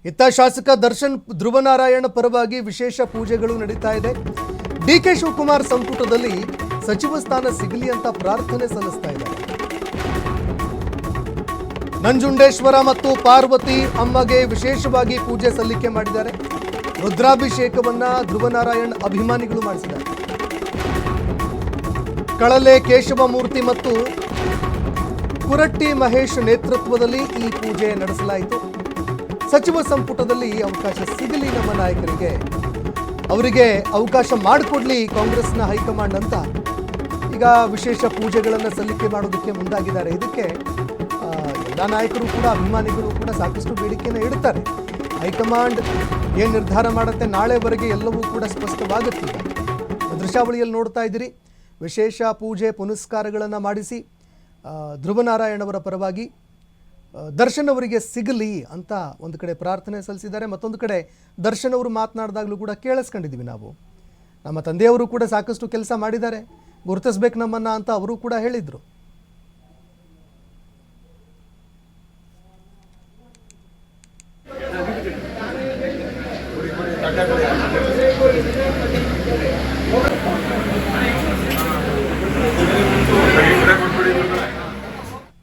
ಇತ್ತ ಶಾಸಕ ದರ್ಶನ್ ಧ್ರುವನಾರಾಯಣ ಪರವಾಗಿ ವಿಶೇಷ ಪೂಜೆಗಳು ನಡೀತಾ ಇದೆ. ಡಿಕೆ ಶಿವಕುಮಾರ್ ಸಂಪುಟದಲ್ಲಿ ಸಚಿವ ಸ್ಥಾನ ಸಿಗಲಿ ಅಂತ ಪ್ರಾರ್ಥನೆ ಸಲ್ಲಿಸ್ತಾ ಇದ್ದಾರೆ. ನಂಜುಂಡೇಶ್ವರ ಮತ್ತು ಪಾರ್ವತಿ ಅಮ್ಮಗೆ ವಿಶೇಷವಾಗಿ ಪೂಜೆ ಸಲ್ಲಿಕೆ ಮಾಡಿದ್ದಾರೆ. ರುದ್ರಾಭಿಷೇಕವನ್ನ ಧ್ರುವನಾರಾಯಣ್ ಅಭಿಮಾನಿಗಳು ಮಾಡಿಸಿದ್ದಾರೆ. ಕಳಲೆ ಕೇಶವಮೂರ್ತಿ ಮತ್ತು ಕುರಟ್ಟಿ ಮಹೇಶ್ ನೇತೃತ್ವದಲ್ಲಿ ಈ ಪೂಜೆ ನಡೆಸಲಾಯಿತು. ಸಚಿವ ಸಂಪುಟದಲ್ಲಿ ಅವಕಾಶ ಸಿಗಲಿ ನಮ್ಮ ನಾಯಕರಿಗೆ, ಅವರಿಗೆ ಅವಕಾಶ ಮಾಡಿಕೊಡ್ಲಿ ಕಾಂಗ್ರೆಸ್ನ ಹೈಕಮಾಂಡ್ ಅಂತ ಈಗ ವಿಶೇಷ ಪೂಜೆಗಳನ್ನು ಸಲ್ಲಿಕೆ ಮಾಡೋದಕ್ಕೆ ಮುಂದಾಗಿದ್ದಾರೆ. ಇದಕ್ಕೆ ಎಲ್ಲ ನಾಯಕರು ಕೂಡ ಅಭಿಮಾನಿಗಳು ಕೂಡ ಸಾಕಷ್ಟು ಬೇಡಿಕೆಯನ್ನು ಇಡ್ತಾರೆ. ಹೈಕಮಾಂಡ್ ಏನು ನಿರ್ಧಾರ ಮಾಡುತ್ತೆ ನಾಳೆವರೆಗೆ ಎಲ್ಲವೂ ಕೂಡ ಸ್ಪಷ್ಟವಾಗುತ್ತೆ. ದೃಶ್ಯಾವಳಿಯಲ್ಲಿ ನೋಡ್ತಾ ಇದ್ದೀರಿ, ವಿಶೇಷ ಪೂಜೆ ಪುನಸ್ಕಾರಗಳನ್ನು ಮಾಡಿಸಿ ಧ್ರುವನಾರಾಯಣ್ ಅವರ ಪರವಾಗಿ ದರ್ಶನ್ ಅವರಿಗೆ ಸಿಗಲಿ ಅಂತ ಒಂದು ಕಡೆ ಪ್ರಾರ್ಥನೆ ಸಲ್ಲಿಸಿದ್ದಾರೆ. ಮತ್ತೊಂದು ಕಡೆ ದರ್ಶನ್ ಅವರು ಮಾತನಾಡಿದಾಗಲೂ ಕೂಡ ಕೇಳಿಸ್ಕೊಂಡಿದ್ದೀವಿ ನಾವು. ನಮ್ಮ ತಂದೆಯವರು ಕೂಡ ಸಾಕಷ್ಟು ಕೆಲಸ ಮಾಡಿದ್ದಾರೆ, ಗುರುತಿಸ್ಬೇಕು ನಮ್ಮನ್ನು ಅಂತ ಅವರು ಕೂಡ ಹೇಳಿದರು.